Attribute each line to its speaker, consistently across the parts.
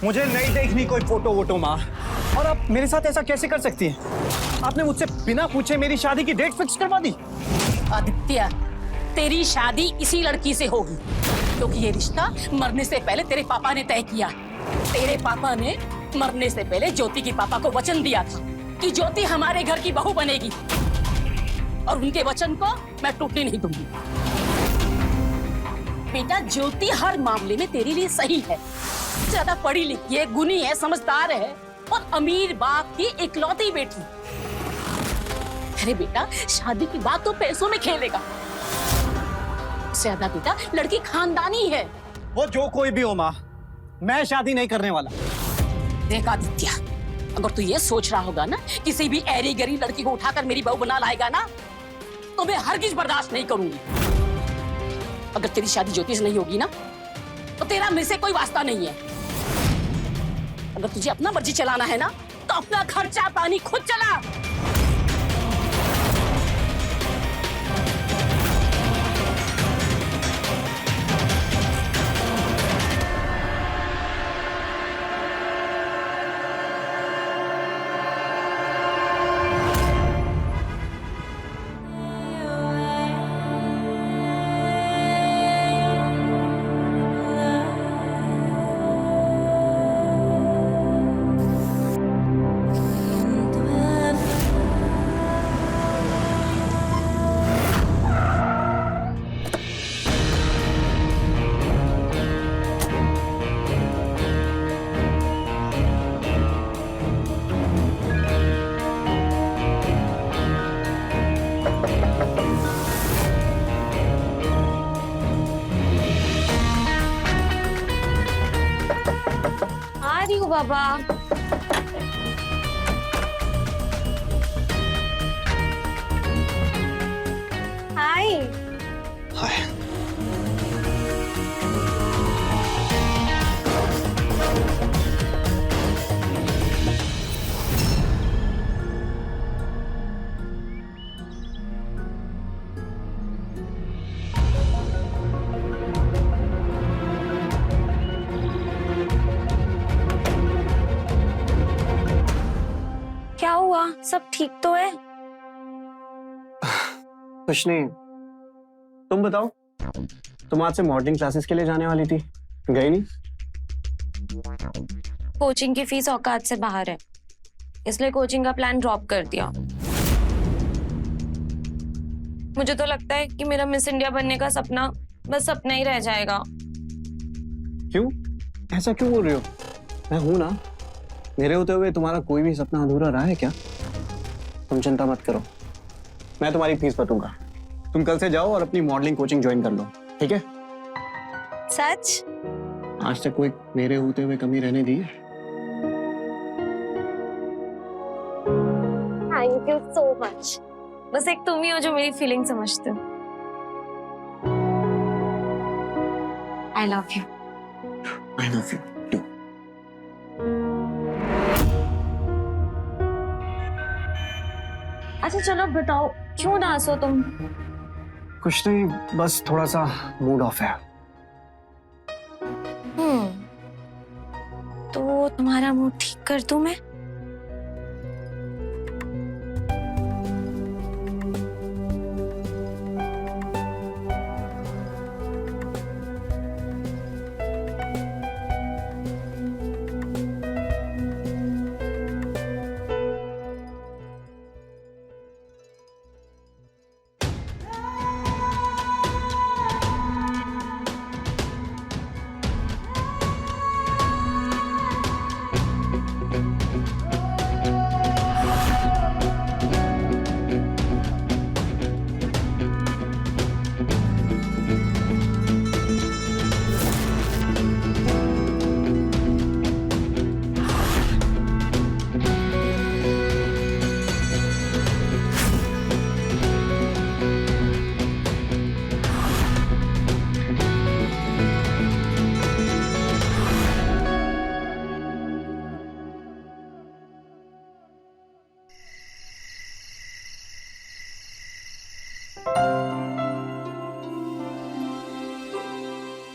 Speaker 1: मुझे नहीं देखनी कोई फोटो वोटो माँ। और आप मेरे साथ ऐसा कैसे कर सकती हैं? आपने मुझसे बिना पूछे मेरी शादी की डेट फिक्स करवा दी।
Speaker 2: आदित्य, तेरी शादी इसी लड़की से होगी क्योंकि ये रिश्ता मरने से पहले तेरे पापा ने तय किया। तेरे पापा ने मरने से पहले ज्योति के पापा को वचन दिया था कि ज्योति हमारे घर की बहू बनेगी और उनके वचन को मैं टूटने नहीं दूंगी। बेटा, ज्योति हर मामले में तेरे लिए सही है। ज्यादा पढ़ी लिखी है, गुणी है, समझदार है और अमीर बाप की इकलौती बेटी। अरे बेटा, शादी की बात तो पैसों में खेलेगा। ज्यादा बेटा, लड़की खानदानी है।
Speaker 1: वो जो कोई भी हो माँ, मैं शादी नहीं करने वाला।
Speaker 2: देख आदित्य, अगर तू ये सोच रहा होगा ना किसी भी ऐरी गरी लड़की को उठाकर मेरी बहू बना लाएगा ना, तो मैं हरगिज बर्दाश्त नहीं करूंगी। अगर तेरी शादी ज्योति से नहीं होगी ना, तो तेरा मेरे से कोई वास्ता नहीं है। अगर तुझे अपना मर्जी चलाना है ना, तो अपना खर्चा पानी खुद चला।
Speaker 3: आ रही हूँ बाबा। हाय।
Speaker 1: हाय।
Speaker 3: क्या हुआ? सब ठीक तो है?
Speaker 4: कुछ नहीं। तुम बताओ, तुम आज से मॉर्निंग क्लासेस के लिए जाने वाली थी, गई नहीं?
Speaker 3: कोचिंग की फीस औकात से बाहर है, इसलिए कोचिंग का प्लान ड्रॉप कर दिया। मुझे तो लगता है कि मेरा मिस इंडिया बनने का सपना बस सपना ही रह जाएगा।
Speaker 4: क्यों? ऐसा क्यों बोल रही हो? मैं हूं ना। मेरे होते हुए तुम्हारा कोई भी सपना अधूरा रहा है क्या? तुम चिंता मत करो, मैं तुम्हारी फीस भरूंगा। तुम कल से जाओ और अपनी मॉडलिंग कोचिंग ज्वाइन कर लो, ठीक है?
Speaker 3: सच?
Speaker 4: आज तक कोई मेरे होते हुए कमी रहने दी है?
Speaker 3: Thank you so much. बस एक तुम ही हो जो मेरी फीलिंग समझते हो। I love you.
Speaker 4: I love you too.
Speaker 3: अच्छा चलो बताओ, क्यों उदास हो तुम?
Speaker 4: कुछ नहीं, बस थोड़ा सा मूड ऑफ है।
Speaker 3: तो तुम्हारा मूड ठीक कर दूं मैं?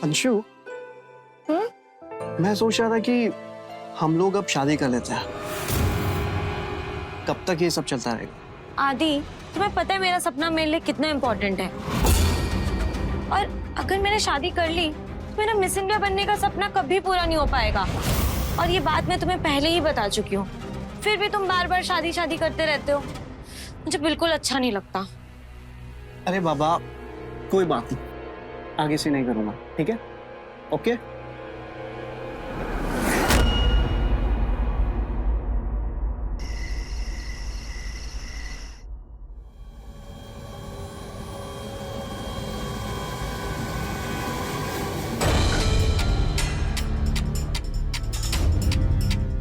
Speaker 4: अंशु, मैं सोच रहा था कि हम लोग अब शादी कर लेते हैं। कब तक ये सब चलता रहेगा?
Speaker 3: आदि, तुम्हें पता है मेरा सपना मेरे लिए कितना इम्पोर्टेंट है। और अगर मैंने शादी कर ली तो मेरा मिस इंडिया बनने का सपना कभी पूरा नहीं हो पाएगा। और ये बात मैं तुम्हें पहले ही बता चुकी हूँ, फिर भी तुम बार बार शादी शादी करते रहते हो। मुझे बिल्कुल अच्छा नहीं लगता।
Speaker 4: अरे बाबा, कोई बात नहीं, आगे से नहीं करूंगा, ठीक है? ओके?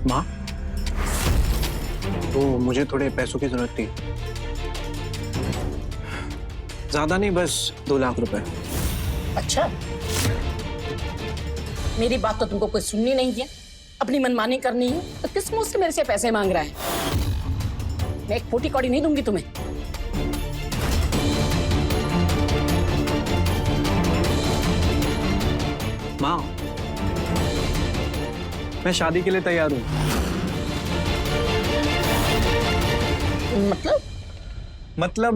Speaker 4: माँ, तो मुझे थोड़े पैसों की जरूरत थी। ज्यादा नहीं, बस 2 लाख रुपए।
Speaker 2: अच्छा, मेरी बात तो तुमको कोई सुननी नहीं है, अपनी मनमानी करनी है, तो किस मुंह से मेरे से पैसे मांग रहा है? मैं एक फूटी कौड़ी नहीं दूंगी तुम्हें।
Speaker 4: माँ, मैं शादी के लिए तैयार हूँ। मतलब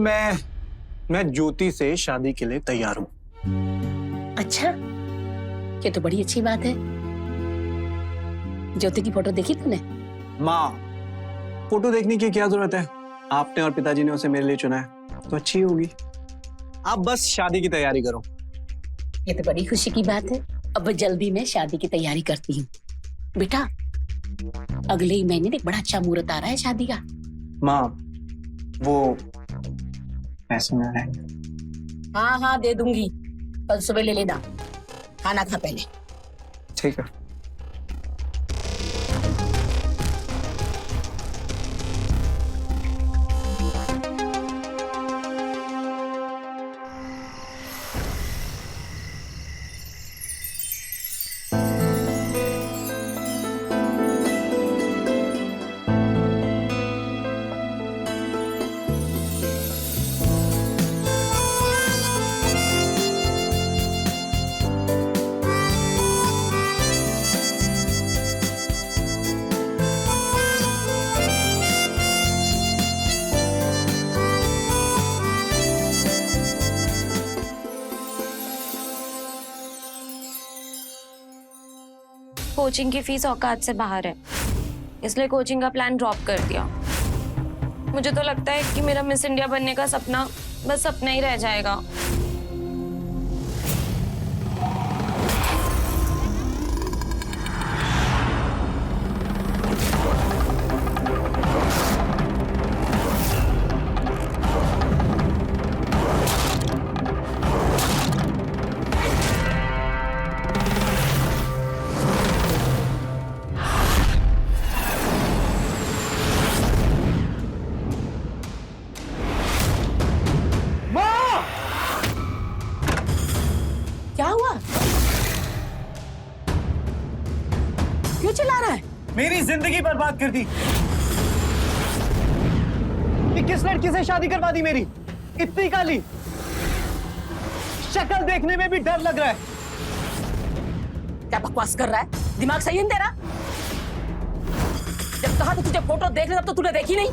Speaker 4: मैं ज्योति से शादी के लिए तैयार हूँ।
Speaker 2: अच्छा, ये तो बड़ी अच्छी बात है। ज्योति की फोटो देखी तूने?
Speaker 4: माँ, फोटो देखने की क्या जरूरत है? आपने और पिताजी ने उसे मेरे लिए चुना है, तो अच्छी होगी। आप बस शादी की तैयारी करो।
Speaker 2: ये तो बड़ी खुशी की बात है। अब जल्दी मैं शादी की तैयारी करती हूँ। बेटा, अगले ही महीने एक बड़ा अच्छा मुहूर्त आ रहा है शादी का।
Speaker 4: माँ, वो पैसे में रहेंगे।
Speaker 2: हाँ हाँ, दे दूंगी, कल सुबह ले लेना। खाना खा पहले।
Speaker 4: ठीक है।
Speaker 3: कोचिंग की फीस औकात से बाहर है, इसलिए कोचिंग का प्लान ड्रॉप कर दिया। मुझे तो लगता है कि मेरा मिस इंडिया बनने का सपना बस सपना ही रह जाएगा।
Speaker 2: क्या हुआ? क्यों चिल्ला रहा है?
Speaker 1: मेरी जिंदगी बर्बाद कर दी। कि किस लड़की से शादी करवा दी मेरी? इतनी काली, शक्ल देखने में भी डर लग रहा है।
Speaker 2: क्या बकवास कर रहा है? दिमाग सही है ना तेरा? जब कहा तो तुझे फोटो देख ले, तब तो तूने देखी नहीं।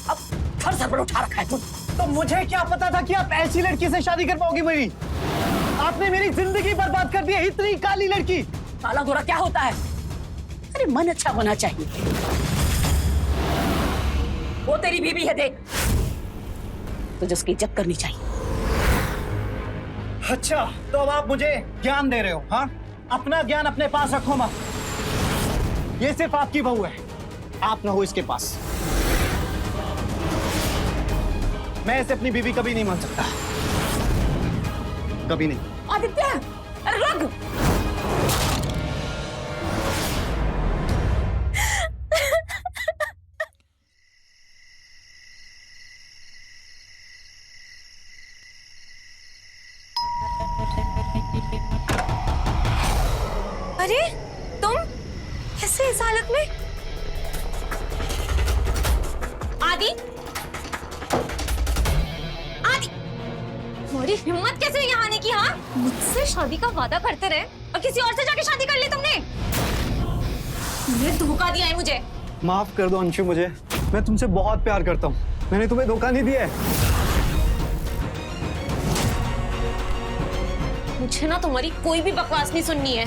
Speaker 2: अब घर सर पर उठा रखा है तू।
Speaker 1: तो मुझे क्या पता था कि आप ऐसी लड़की से शादी करवाओगी मेरी? आपने मेरी जिंदगी बर्बाद कर दी है, इतनी काली लड़की।
Speaker 2: काला गोरा क्या होता है? अरे मन अच्छा होना चाहिए। वो तेरी बीवी है, देख, तुझे उसकी इज्जत करनी चाहिए।
Speaker 1: अच्छा, तो अब आप मुझे ज्ञान दे रहे हो? हाँ, अपना ज्ञान अपने पास रखो मत। ये सिर्फ आपकी बहू है, आप ना हो इसके पास। मैं इसे अपनी बीवी कभी नहीं मान सकता, कभी नहीं।
Speaker 2: आदित्य, अरे रुक!
Speaker 3: अरे तुम कैसे इस हालत में? आदि, आदि, तुम्हारी हिम्मत कैसे यहाँ आने की? हाँ, मुझसे शादी का वादा करते रहे और किसी और से जाके शादी कर ली तुमने। तुमने धोखा दिया है मुझे।
Speaker 4: माफ कर दो अंशु मुझे, मैं तुमसे बहुत प्यार करता हूँ, मैंने तुम्हें धोखा नहीं दिया है।
Speaker 3: मुझे ना तुम्हारी कोई भी बकवास नहीं सुननी है।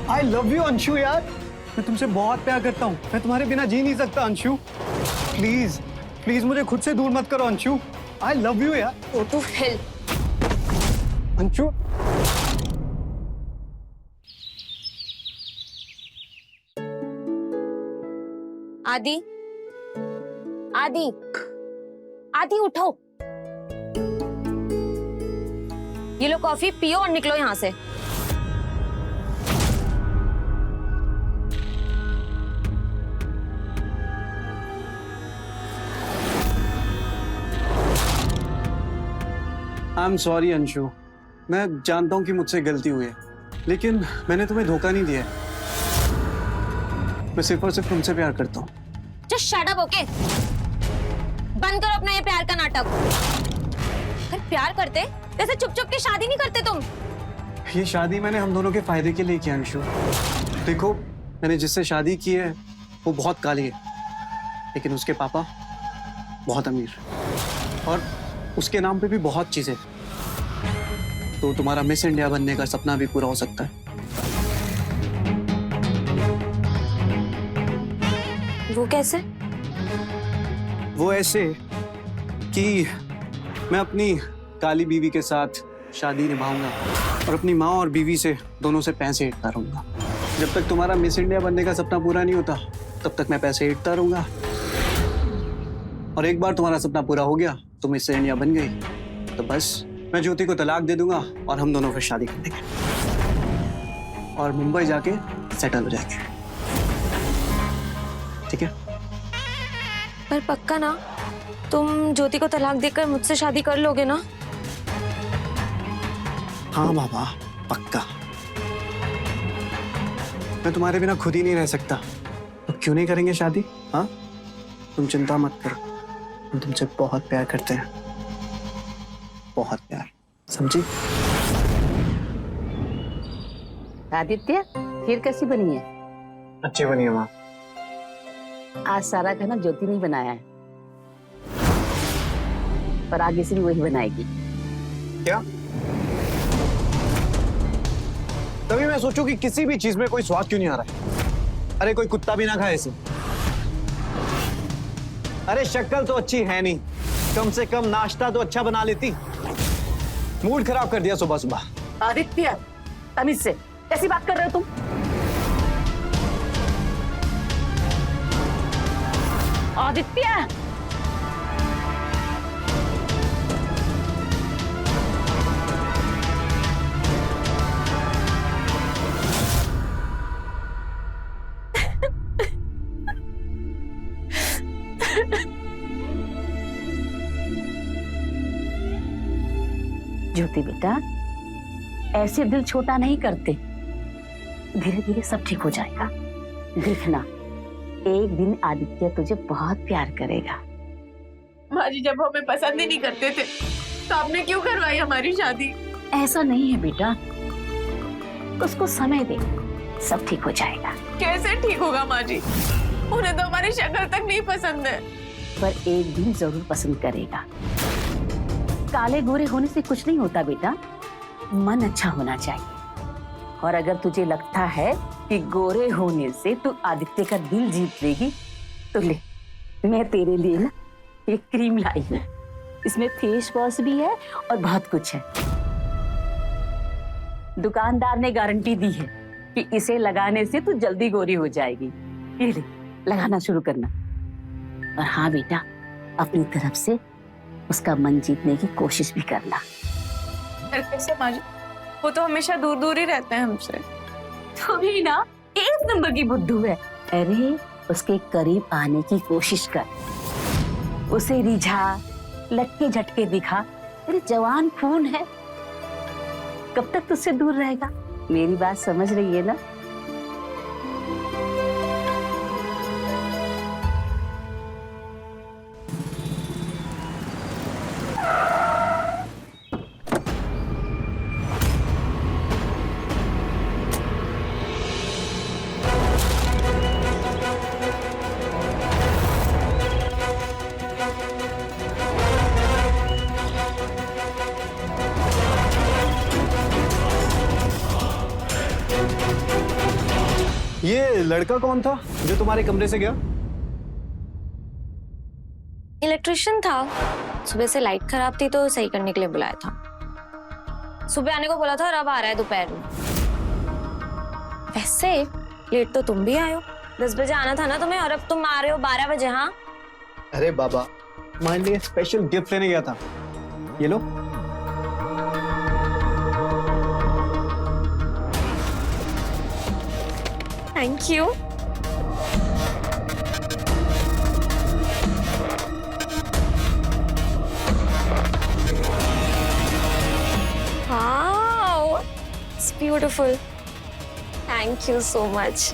Speaker 4: आई लव यू अंशु यार, मैं तुमसे बहुत प्यार करता हूँ, मैं तुम्हारे बिना जी नहीं सकता अंशु। प्लीज प्लीज मुझे खुद से दूर मत करो अंशु, आई लव यू यार।
Speaker 3: Go to hell।
Speaker 4: अंशु
Speaker 3: आदि, आदि, आदि उठो। ये लो कॉफी पियो और निकलो यहाँ से।
Speaker 4: आई एम सॉरी अंशु, मैं जानता हूँ कि मुझसे गलती हुई है, लेकिन मैंने तुम्हें धोखा नहीं दिया है। मैं सिर्फ और सिर्फ तुमसे प्यार करता हूँ।
Speaker 3: Just shut up, okay? बंद करो अपना ये प्यार का नाटक। अगर प्यार करते जैसे चुप चुप के शादी नहीं करते तुम।
Speaker 4: ये शादी मैंने हम दोनों के फायदे के लिए किया अंशु। देखो, मैंने जिससे शादी की है वो बहुत काली है, लेकिन उसके पापा बहुत अमीर, और उसके नाम पे भी बहुत चीजें। तो तुम्हारा मिस इंडिया बनने का सपना भी पूरा हो सकता है।
Speaker 3: वो कैसे?
Speaker 4: वो ऐसे कि मैं अपनी काली बीवी के साथ शादी निभाऊंगा और अपनी माँ और बीवी से दोनों से पैसे ऐंठता रहूंगा। जब तक तुम्हारा मिस इंडिया बनने का सपना पूरा नहीं होता तब तक मैं पैसे ऐंठता रहूंगा, और एक बार तुम्हारा सपना पूरा हो गया, तुम मिस इंडिया बन गई, तो बस मैं ज्योति को तलाक दे दूंगा और हम दोनों फिर शादी कर लेंगे और मुंबई जाके सेटल हो जाएंगे। ठीक है?
Speaker 3: पर पक्का ना, तुम ज्योति को तलाक देकर मुझसे शादी कर लोगे ना?
Speaker 4: हाँ बाबा, पक्का। मैं तुम्हारे बिना खुद ही नहीं रह सकता, तो क्यों नहीं करेंगे शादी? हाँ, तुम चिंता मत करो, हम तुमसे बहुत प्यार करते हैं, बहुत प्यार, समझी?
Speaker 2: आदित्य, खीर कैसी बनी है?
Speaker 4: अच्छी बनी है माँ।
Speaker 2: आज सारा खाना ज्योति नहीं बनाया है, पर आगे से भी वही बनाएगी।
Speaker 4: क्या? तभी मैं सोचूं कि किसी भी चीज में कोई स्वाद क्यों नहीं आ रहा है। अरे कोई कुत्ता भी ना खाए इसे। अरे शक्ल तो अच्छी है नहीं, कम से कम नाश्ता तो अच्छा बना लेती। मूड खराब कर दिया सुबह सुबह।
Speaker 2: आदित्य, तमीज से कैसी बात कर रहे हो तुम? आदित्य, ज्योति बेटा, ऐसे दिल छोटा नहीं करते, धीरे धीरे सब ठीक हो जाएगा। देखना, एक दिन आदित्य तुझे बहुत प्यार करेगा।
Speaker 5: माँ जी, जब हमें पसंद ही नहीं करते थे तो आपने क्यों करवाई हमारी शादी?
Speaker 2: ऐसा नहीं है बेटा, उसको समय दे, सब ठीक हो जाएगा।
Speaker 5: कैसे ठीक होगा माँ जी? उन्हें तो हमारी शक्ल तक नहीं पसंद है।
Speaker 2: पर एक दिन जरूर पसंद करेगा। काले गोरे होने से कुछ नहीं होता बेटा, मन अच्छा होना चाहिए। और अगर तुझे लगता है कि गोरे होने से तू आदित्य का दिल जीत लेगी, तो ले, मैं तेरे लिए ना ये क्रीम लाई हूँ। इसमें फेस वॉश भी है और बहुत कुछ है। दुकानदार ने गारंटी दी है कि इसे लगाने से तू जल्दी गोरी हो जाएगी। ये ले, लगाना शुरू करना। और हाँ बेटा, अपनी तरफ से उसका मन जीतने की कोशिश भी करना।
Speaker 5: पर कैसे माँ जी? वो तो हमेशा दूर दूर ही रहते हैं हमसे।
Speaker 2: तो भी ना एक नंबर की बुद्धू है। अरे उसके करीब आने की कोशिश कर, उसे रिझा, लटके झटके दिखा। अरे जवान खून है, कब तक तुझसे दूर रहेगा? मेरी बात समझ रही है ना?
Speaker 4: ये लड़का कौन था जो तुम्हारे कमरे से गया?
Speaker 3: इलेक्ट्रिशियन था, सुबह से लाइट खराब थी तो सही करने के लिए बुलाया था। सुबह आने को बोला था और अब आ रहा है दोपहर में। वैसे लेट तो तुम भी आए हो, 10 बजे आना था ना तुम्हें, और अब तुम आ रहे हो 12 बजे। हाँ
Speaker 4: अरे बाबा, तुम्हारे लिए स्पेशल गिफ्ट लेने गया था। ये लो।
Speaker 3: Thank you. Wow, it's beautiful. Thank you so much.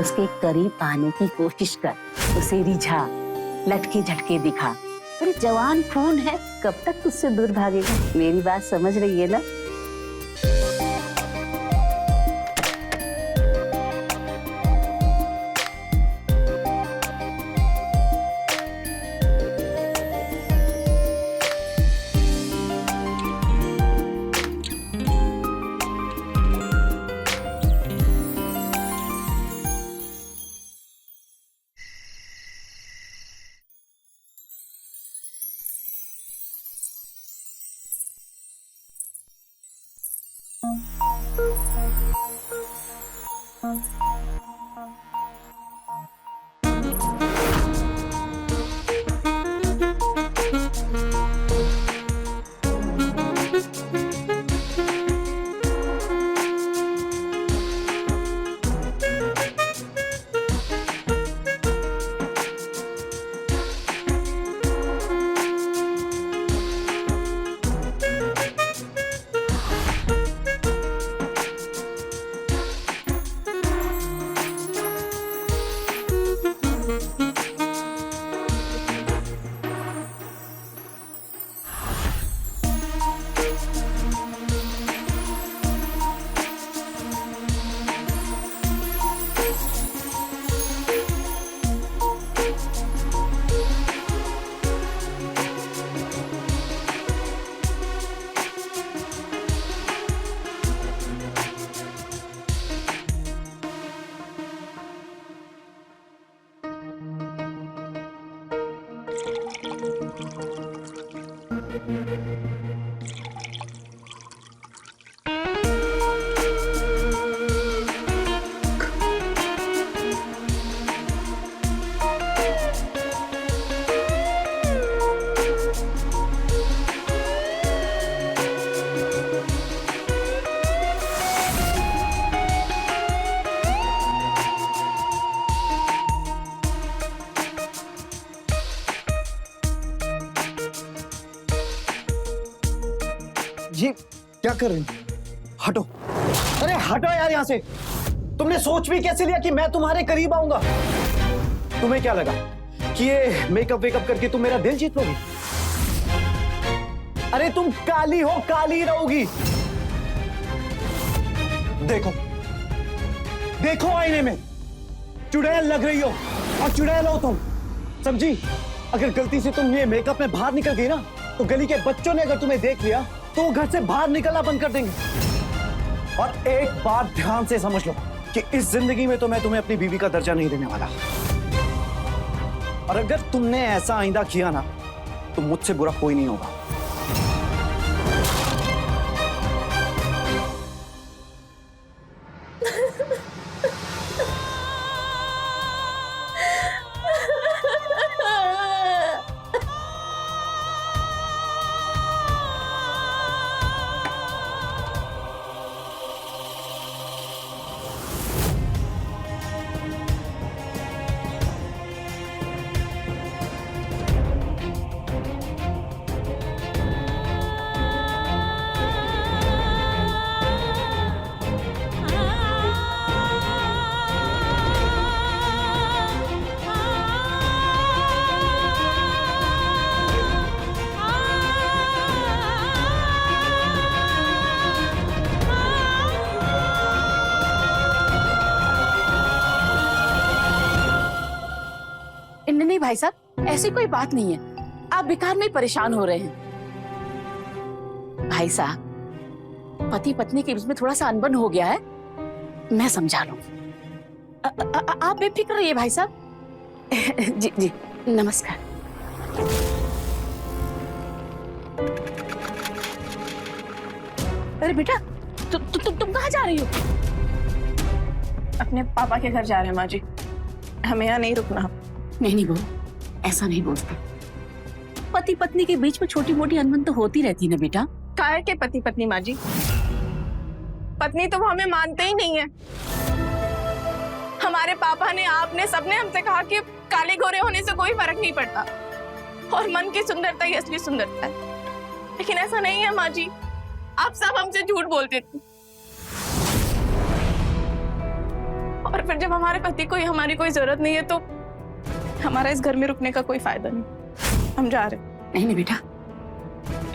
Speaker 2: उसके करीब आने की कोशिश कर, उसे रिझा, लटके झटके दिखा। अरे जवान खून है, कब तक तुझसे दूर भागेगा? मेरी बात समझ रही है ना?
Speaker 1: ये क्या कर रही हो? हटो, अरे हटो यार यहाँ से। तुमने सोच भी कैसे लिया कि मैं तुम्हारे करीब आऊंगा? तुम्हें क्या लगा कि ये मेकअप वेकअप करके तुम मेरा दिल जीत लोगी? अरे तुम काली हो, काली रहोगी। देखो देखो आईने में, चुड़ैल लग रही हो और चुड़ैल हो तुम, समझी? अगर गलती से तुम ये मेकअप में बाहर निकल गई ना, तो गली के बच्चों ने अगर तुम्हें देख लिया तो वो घर से बाहर निकलना बंद कर देंगे। और एक बात ध्यान से समझ लो कि इस जिंदगी में तो मैं तुम्हें अपनी बीवी का दर्जा नहीं देने वाला। और अगर तुमने ऐसा आइंदा किया ना, तो मुझसे बुरा कोई नहीं होगा।
Speaker 2: नहीं भाई साहब, ऐसी कोई बात नहीं है। आप बेकार में परेशान हो रहे हैं। भाई साहब, पति पत्नी के बीच में थोड़ा सा अनबन हो गया है, मैं समझा लूंगी। आप बेफिक्र रहिए भाई साहब। जी जी, नमस्कार। अरे बेटा, तुम कहाँ जा रही हो?
Speaker 5: अपने पापा के घर जा रहे हैं माँ जी, हमें यहाँ नहीं रुकना।
Speaker 2: नहीं नहीं बहू, ऐसा नहीं बोलते। पति पत्नी के बीच में छोटी मोटी अनबन तो होती रहती है ना बेटा।
Speaker 5: काहे के पति पत्नी माँ जी? पत्नी तो वो हमें मानते ही नहीं है। हमारे पापा ने, आपने, सबने हमसे कहा कि काले गोरे होने से कोई फर्क नहीं पड़ता और मन की सुंदरता ही असली सुंदरता है। लेकिन ऐसा नहीं है माँ जी, आप सब हमसे झूठ बोलते थे। और फिर जब हमारे पति को हमारी कोई जरूरत नहीं है तो हमारा इस घर में रुकने का कोई फायदा नहीं। हम जा रहे हैं।
Speaker 2: नहीं नहीं बेटा,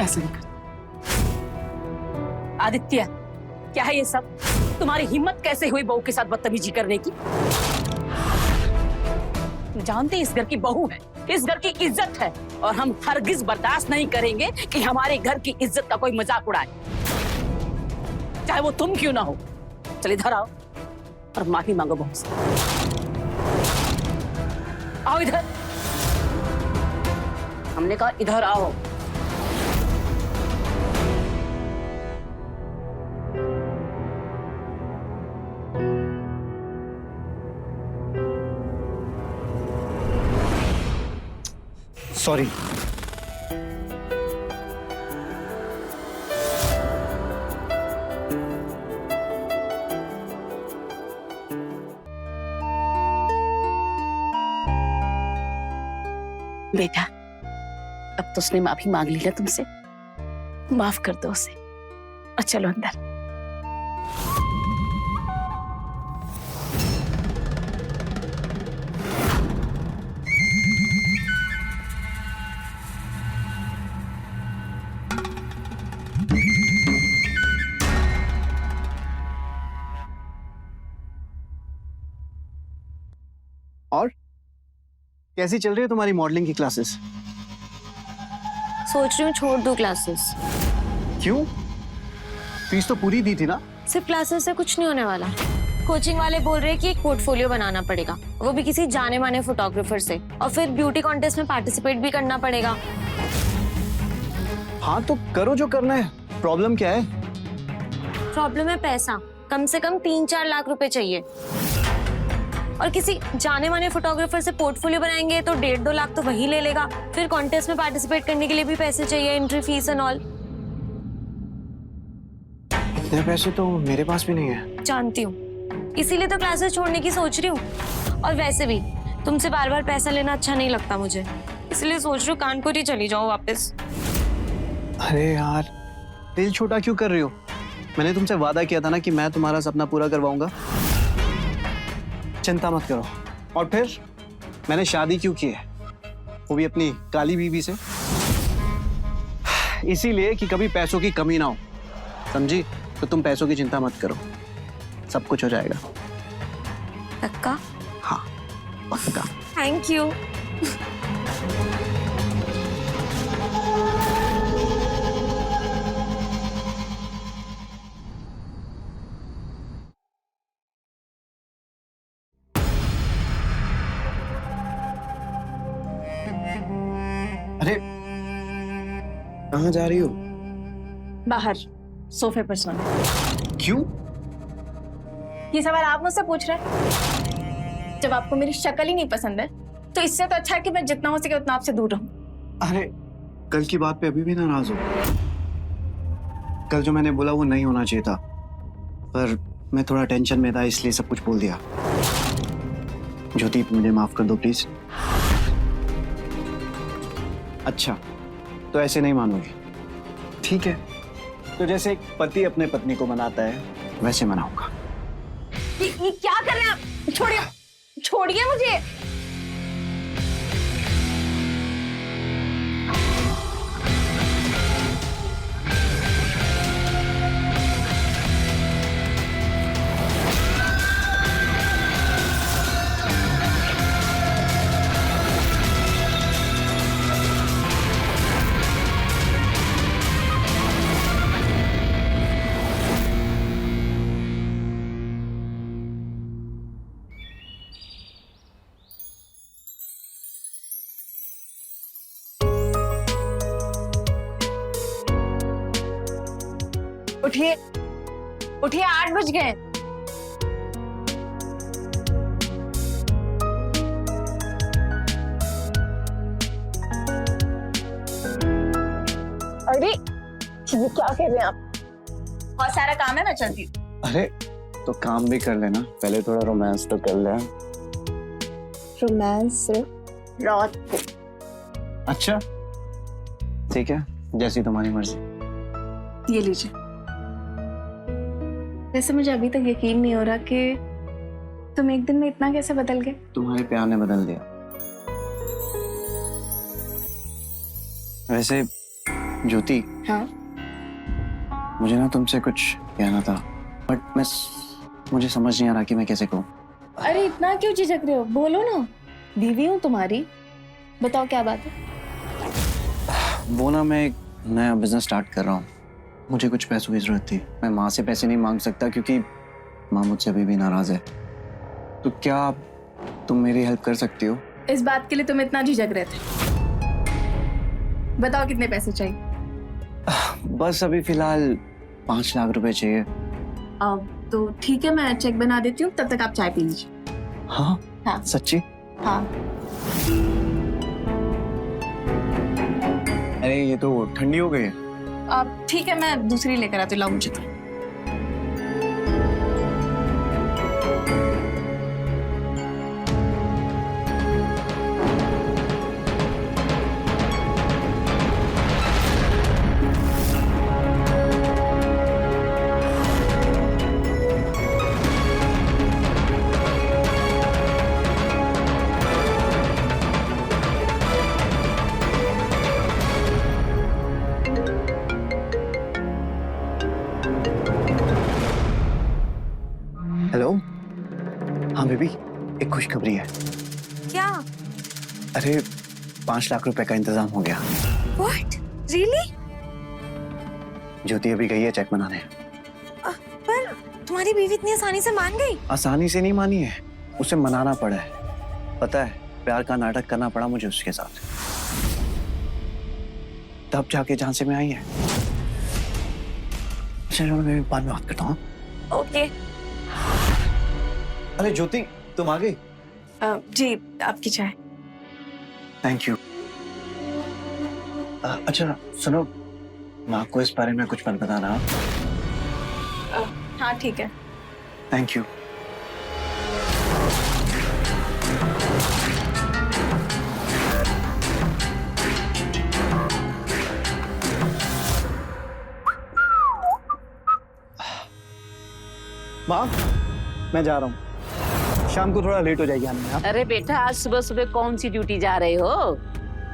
Speaker 2: ऐसा नहीं कर। आदित्य, क्या है ये सब? तुम्हारी हिम्मत कैसे हुई बहू के साथ बदतमीजी करने की? जानते इस घर की बहू है, इस घर की इज्जत है, और हम हरगिज बर्दाश्त नहीं करेंगे कि हमारे घर की इज्जत का कोई मजाक उड़ाए, चाहे वो तुम क्यों ना हो। चल इधर आओ और माफी मांगो बहू से। आओ इधर, हमने कहा इधर आओ।
Speaker 1: सॉरी।
Speaker 2: बेटा, अब तो उसने माफी मांग ली ना तुमसे, माफ कर दो उसे और चलो अंदर।
Speaker 4: और कैसी चल रही है तुम्हारी मॉडलिंग की क्लासेस?
Speaker 3: सोच रही हूँ छोड़ दूँ क्लासेस।
Speaker 4: क्यों? फीस तो पूरी दी थी ना।
Speaker 3: सिर्फ क्लासेस से कुछ नहीं होने वाला। कोचिंग वाले बोल रहे हैं कि एक पोर्टफोलियो बनाना पड़ेगा, वो भी किसी जाने माने फोटोग्राफर से, और फिर ब्यूटी कॉन्टेस्ट में पार्टिसिपेट भी करना पड़ेगा।
Speaker 4: हाँ तो करो जो करना है, प्रॉब्लम क्या है?
Speaker 3: प्रॉब्लम है पैसा। कम से कम 3-4 लाख रुपए चाहिए, और किसी जाने माने फोटोग्राफर से पोर्टफोलियो बनाएंगे तो 1.5-2 लाख तो वही ले लेगा। फिर कॉन्टेस्ट में पार्टिसिपेट करने के लिए भी पैसे चाहिए, एंट्री फीस एंड ऑल।
Speaker 4: इतने पैसे तो मेरे पास भी नहीं है।
Speaker 3: जानती हूँ, इसीलिए तो क्लासेस छोड़ने की सोच रही हूँ। और वैसे भी तुमसे बार बार पैसा लेना अच्छा नहीं लगता मुझे, इसलिए सोच रही हूँ कानपुर ही चली जाऊँ वापस।
Speaker 4: अरे यार, दिल छोटा क्यों कर रही हो? मैंने तुमसे वादा किया था ना कि मैं तुम्हारा सपना पूरा करवाऊंगा। चिंता मत करो। और फिर मैंने शादी क्यों की है, वो भी अपनी काली बीवी से, इसीलिए कि कभी पैसों की कमी ना हो, समझी? तो तुम पैसों की चिंता मत करो, सब कुछ हो जाएगा।
Speaker 3: पक्का?
Speaker 4: हाँ पक्का।
Speaker 3: Thank you.
Speaker 4: अरे कहाँ जा रही हो?
Speaker 5: बाहर सोफे पर सोना।
Speaker 4: क्यों?
Speaker 5: ये सवाल आप मुझसे पूछ रहे हैं? जब आपको मेरी शक्ल ही नहीं पसंद है तो इससे तो अच्छा है कि मैं जितना हो सके उतना आपसे दूर रहूं।
Speaker 4: अरे कल की बात पे अभी भी नाराज हो? कल जो मैंने बोला वो नहीं होना चाहिए था, पर मैं थोड़ा टेंशन में था इसलिए सब कुछ बोल दिया। ज्योति मुझे माफ कर दो प्लीज। अच्छा तो ऐसे नहीं मानोगे? ठीक है, तो जैसे एक पति अपने पत्नी को मनाता है वैसे मनाऊंगा।
Speaker 5: ये क्या कर रहे हैं आप? छोड़िए, छोड़िए मुझे।
Speaker 3: उठिए उठिए, 8 बज गए।
Speaker 5: अरे ये क्या कर रहे हैं आप? बहुत सारा काम है, मैं चलती हूँ।
Speaker 4: अरे तो काम भी कर लेना, पहले थोड़ा रोमांस तो कर ले।
Speaker 5: रोमांस सिर्फ रात को।
Speaker 4: अच्छा ठीक है, जैसी तुम्हारी मर्जी।
Speaker 5: ये लीजिए। वैसे मुझे अभी तक यकीन नहीं हो रहा कि तुम एक दिन में इतना कैसे बदल गए।
Speaker 4: तुम्हारे प्यार ने बदल दिया। वैसे ज्योति,
Speaker 5: हाँ
Speaker 4: मुझे ना तुमसे कुछ कहना था, बट मुझे समझ नहीं आ रहा कि मैं कैसे कहूँ।
Speaker 5: अरे इतना क्यों झिझक रहे हो, बोलो ना। बीवी हूँ तुम्हारी, बताओ क्या बात है।
Speaker 4: वो ना, मैं एक नया बिजनेस स्टार्ट कर रहा हूँ, मुझे कुछ पैसों की जरूरत थी। मैं माँ से पैसे नहीं मांग सकता क्योंकि माँ मुझसे अभी भी नाराज है। तो क्या तुम मेरी हेल्प कर सकती हो?
Speaker 5: इस बात के लिए तुम इतना झिझक रहे थे? बताओ कितने पैसे चाहिए।
Speaker 4: बस अभी फिलहाल 5 लाख रुपए चाहिए।
Speaker 5: अब तो ठीक है, मैं चेक बना देती हूँ, तब तक आप चाय पी लीजिए।
Speaker 4: हाँ
Speaker 5: हाँ
Speaker 4: सच्ची?
Speaker 5: हाँ।
Speaker 4: अरे ये तो ठंडी हो गई है।
Speaker 5: अब ठीक है, मैं दूसरी लेकर आती हूँ, लाओ मुझे तो।
Speaker 4: हेलो, हाँ बेबी, एक खुशखबरी है।
Speaker 3: क्या?
Speaker 4: अरे 5 लाख रुपए का इंतजाम हो गया।
Speaker 3: What? Really?
Speaker 4: ज्योति अभी गई है चेक बनाने।
Speaker 3: पर तुम्हारी बीवी इतनी आसानी से मान गई?
Speaker 4: आसानी से नहीं मानी है, उसे मनाना पड़ा है। पता है, प्यार का नाटक करना पड़ा मुझे उसके साथ, तब जाके जहां से मैं आई है। चलो मैं बाद में बात करता हूँ।
Speaker 3: ओके।
Speaker 4: अरे ज्योति, तुम आ गई?
Speaker 5: जी, आपकी चाय।
Speaker 4: Thank you. अच्छा सुनो, मैं आपको इस बारे में कुछ मत बताना।
Speaker 5: हाँ ठीक है।
Speaker 4: Thank you. माँ, मैं जा रहा हूँ, शाम को थोड़ा लेट हो जाएगी आने में। हाँ?
Speaker 2: अरे बेटा, आज सुबह सुबह कौन सी ड्यूटी जा रहे हो?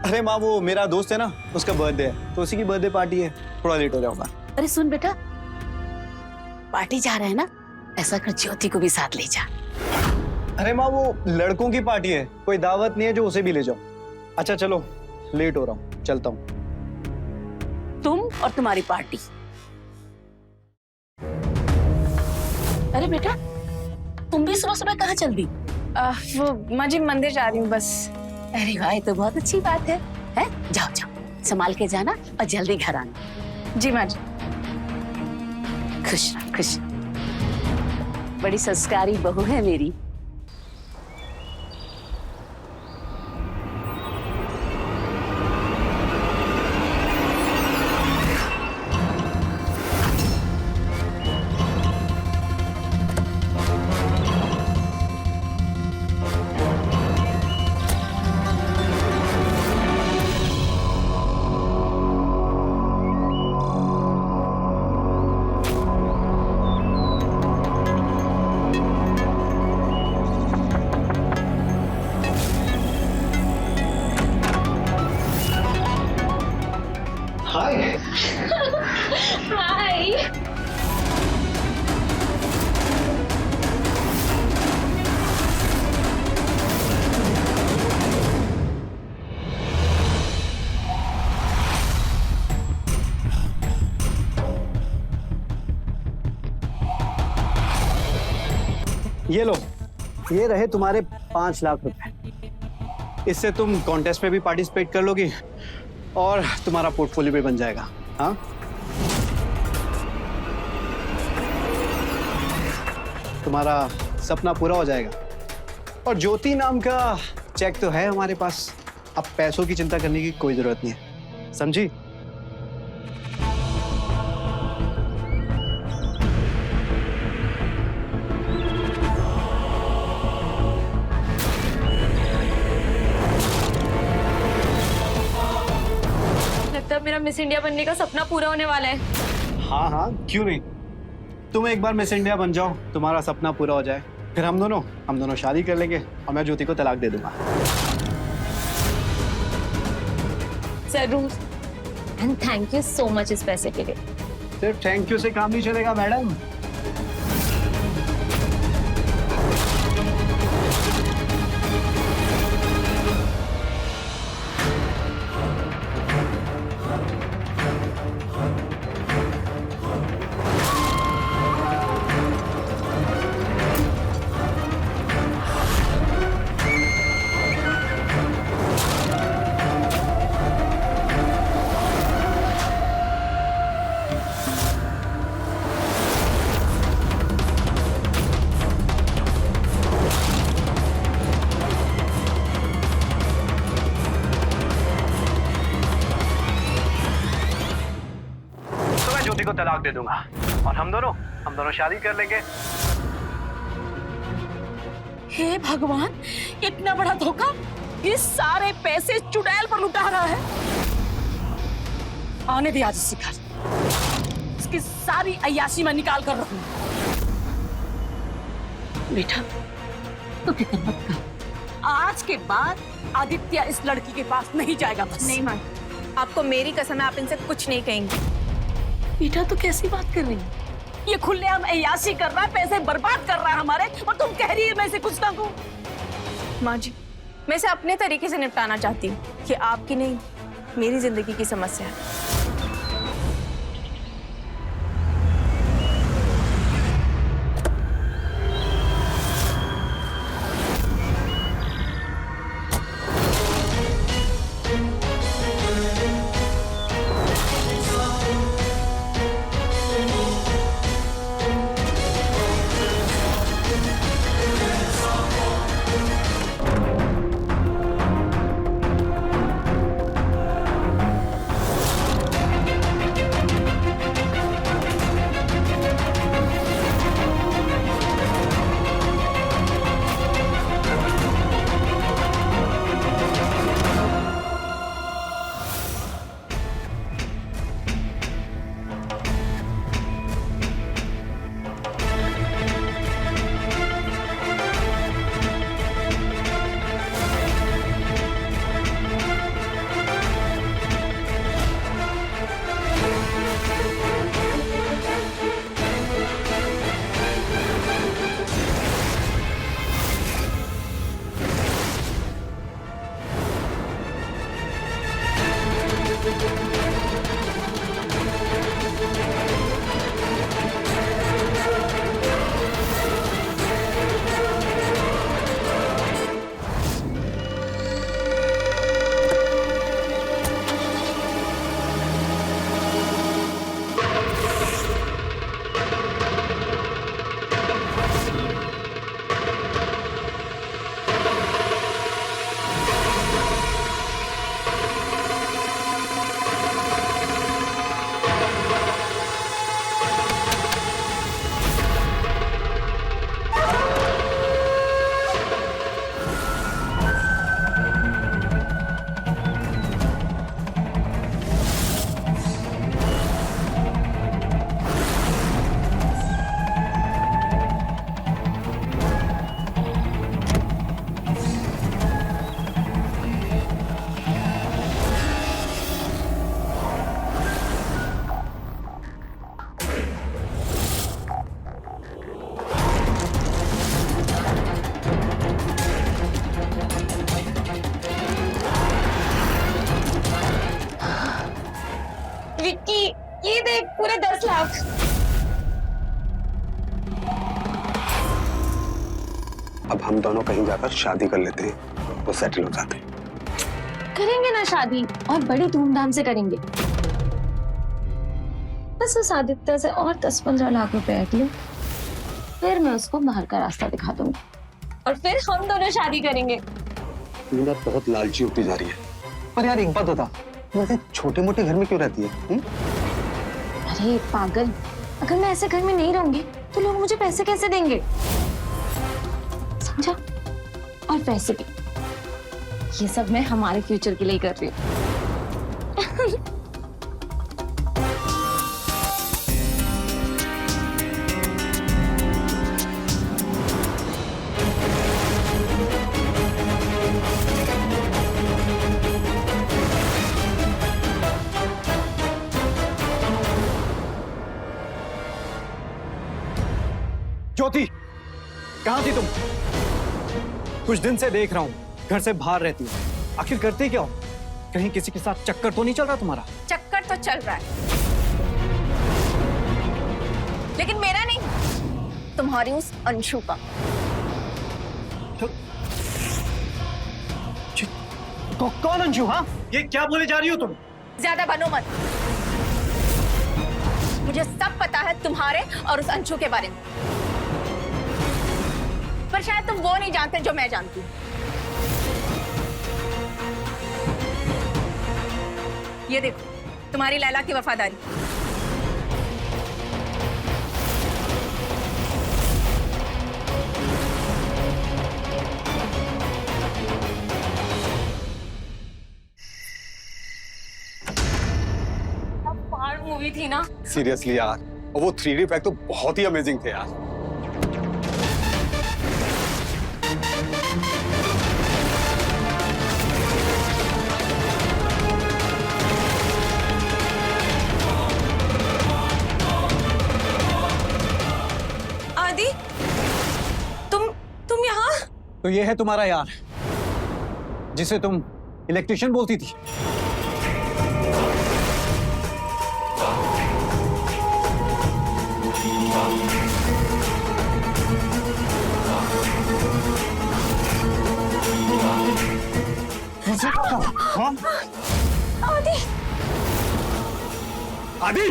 Speaker 4: अरे माँ, वो मेरा दोस्त है ना, उसका बर्थडे है, तो उसी की बर्थडे पार्टी है, थोड़ा लेट हो जाऊंगा।
Speaker 2: अरे सुन बेटा, पार्टी जा रहे हैं ना, ऐसा कर ज्योति को भी साथ ले जा।
Speaker 4: अरे माँ, वो लड़कों की पार्टी है, कोई दावत नहीं है जो उसे भी ले जाओ। अच्छा चलो, लेट हो रहा हूँ, चलता हूँ।
Speaker 2: तुम और तुम्हारी पार्टी। अरे बेटा, तुम भी सुबह सुबह कहाँ चल दी?
Speaker 5: वो माँ जी, मंदिर जा रही हूँ बस।
Speaker 2: अरे वाह, ये तो बहुत अच्छी बात है? जाओ जाओ, संभाल के जाना और जल्दी घर आना।
Speaker 5: जी माँ जी।
Speaker 2: खुश रह, खुश। बड़ी संस्कारी बहू है मेरी।
Speaker 4: ये लो, ये रहे तुम्हारे 5 लाख रुपए। इससे तुम कॉन्टेस्ट में भी पार्टिसिपेट कर लोगी और तुम्हारा पोर्टफोलियो भी बन जाएगा। हाँ तुम्हारा सपना पूरा हो जाएगा। और ज्योति नाम का चेक तो है हमारे पास, अब पैसों की चिंता करने की कोई जरूरत नहीं है, समझी?
Speaker 3: लगता है मेरा मिस इंडिया बनने का सपना पूरा होने वाला है।
Speaker 4: हाँ हाँ, क्यों नहीं। तुम एक बार मिस इंडिया बन जाओ, तुम्हारा सपना पूरा हो जाए, फिर हम दोनों शादी कर लेंगे और मैं ज्योति को तलाक दे दूंगा।
Speaker 3: जरूर। And thank you so much इस पैसे के लिए।
Speaker 4: सिर्फ थैंक यू से काम नहीं चलेगा मैडम। ज्योति को तलाक दे दूंगा और हम दोनों शादी कर लेंगे।
Speaker 2: हे भगवान, इतना बड़ा धोखा! ये सारे पैसे चुड़ैल पर लुटा रहा है। आने दे आज इससे घर, इसकी सारी अय्याशी मैं निकाल कर रखूं। बेटा तो फिक्र मत कर, आज के बाद आदित्य इस लड़की के पास नहीं जाएगा। बस
Speaker 5: नहीं माँ, आपको मेरी कसम है, आप इनसे कुछ नहीं कहेंगे।
Speaker 2: बेटा तो कैसी बात कर रही है? ये खुलेआम अय्याशी कर रहा है, पैसे बर्बाद कर रहा है हमारे, और तुम कह रही है मैं इसे कुछ ना कहूं।
Speaker 5: माँ जी, मैं इसे अपने तरीके से निपटाना चाहती हूँ कि आपकी नहीं, मेरी जिंदगी की समस्या है।
Speaker 3: विक्की, ये देख पूरे 10 लाख।
Speaker 6: अब हम दोनों कहीं जाकर शादी कर लेते हैं, वो सेटल हो जाते हैं।
Speaker 3: करेंगे ना शादी, और बड़ी धूमधाम से करेंगे। बस उस आदित्य से और 10-15 लाख रुपए हट लो, फिर मैं उसको बाहर का रास्ता दिखा दूंगी और फिर हम दोनों शादी करेंगे।
Speaker 6: मीना बहुत लालची होती जा रही है। पर यार एक बात बता, तू ऐसे छोटे मोटे घर में क्यों रहती है?
Speaker 3: अरे पागल, अगर मैं ऐसे घर में नहीं रहूंगी तो लोग मुझे पैसे कैसे देंगे, समझा? और पैसे भी, ये सब मैं हमारे फ्यूचर के लिए कर रही हूँ।
Speaker 1: ज्योति, कहाँ थी तुम? कुछ दिन से देख रहा हूँ घर से बाहर रहती हो, आखिर करते क्या हो? कहीं किसी के साथ चक्कर तो नहीं चल रहा तुम्हारा?
Speaker 5: चक्कर तो चल रहा है, लेकिन मेरा नहीं, तुम्हारी उस अंशु का।
Speaker 1: कौन अंशु? हाँ, ये क्या बोले जा रही हो तुम?
Speaker 5: ज्यादा बनो मत, मुझे सब पता है तुम्हारे और उस अंशु के बारे में, पर शायद तुम वो नहीं जानते जो मैं जानती हूँ। ये देखो तुम्हारी लैला की वफादारी।
Speaker 3: पहाड़ मूवी थी ना?
Speaker 6: सीरियसली यार, और वो 3D इफेक्ट तो बहुत ही अमेजिंग थे यार।
Speaker 5: आदि, तुम यहाँ?
Speaker 1: तो ये है तुम्हारा यार जिसे तुम इलेक्ट्रिशियन बोलती थी। हाँ?
Speaker 5: आदि,
Speaker 1: आदि,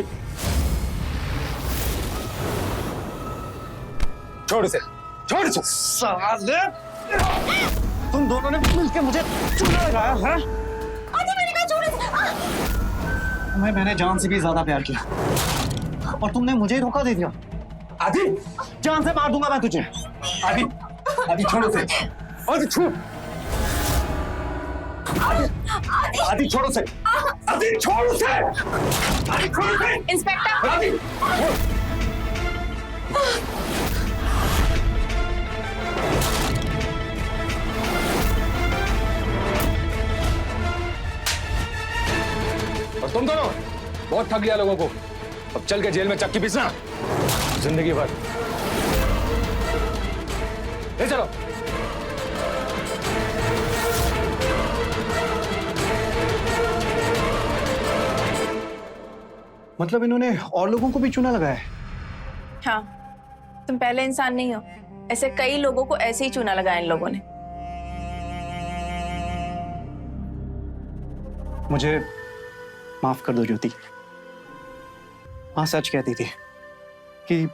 Speaker 6: छोड़ इसे, छोड़ इसे।
Speaker 1: साले, तुम दोनों ने मिलकर मुझे चूना लगाया है?
Speaker 5: आदि मैंने कहा छोड़ इसे।
Speaker 1: तुम्हें मैंने जान से भी ज्यादा प्यार किया और तुमने मुझे ही धोखा दे दिया।
Speaker 6: आदि,
Speaker 1: जान से मार दूंगा मैं तुझे।
Speaker 6: आदि, आदि छोड़ इसे। आदि छोड़। आदि छोड़ उसे। आदि छोड़ उसे। आदि छोड़ उसे।
Speaker 5: इंस्पेक्टर,
Speaker 6: आदि और तुम दोनों बहुत ठग लिया लोगों को। अब चल के जेल में चक्की पीसना जिंदगी भर। ले चलो।
Speaker 1: मतलब इन्होंने और लोगों को भी चूना लगाया है?
Speaker 5: हाँ, तुम पहले इंसान नहीं हो, ऐसे कई लोगों को ऐसे ही चूना लगाया इन लोगों ने।
Speaker 1: मुझे माफ कर दो ज्योति। मां सच कहती थी कि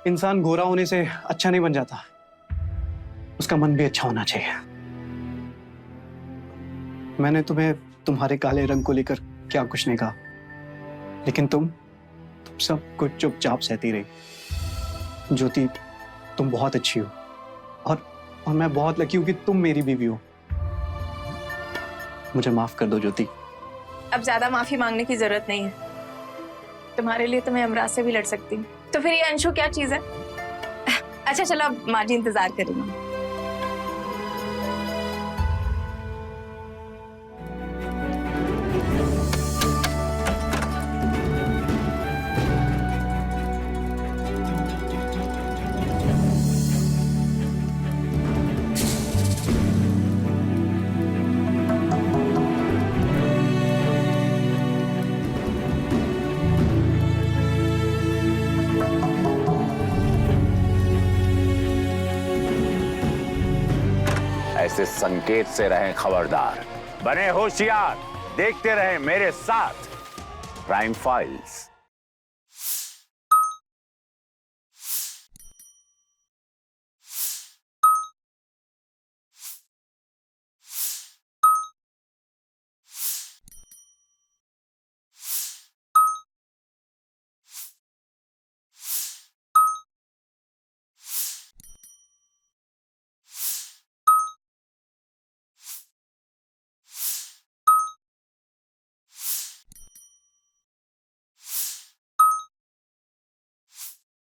Speaker 1: इंसान गोरा होने से अच्छा नहीं बन जाता, उसका मन भी अच्छा होना चाहिए। मैंने तुम्हें तुम्हारे काले रंग को लेकर क्या कुछ नहीं कहा, लेकिन तुम सब कुछ चुपचाप सहती रही। ज्योति, तुम बहुत अच्छी हो और मैं बहुत लकी हूं कि तुम मेरी बीवी हो। मुझे माफ कर दो ज्योति।
Speaker 5: अब ज्यादा माफी मांगने की जरूरत नहीं है, तुम्हारे लिए तो मैं यमराज से भी लड़ सकती हूँ। तो फिर ये अंशु क्या चीज है? अच्छा चलो, अब माँ जी इंतजार करेंगे।
Speaker 7: ऐसे संकेत से रहें खबरदार, बने होशियार, देखते रहें मेरे साथ क्राइम फाइल्स।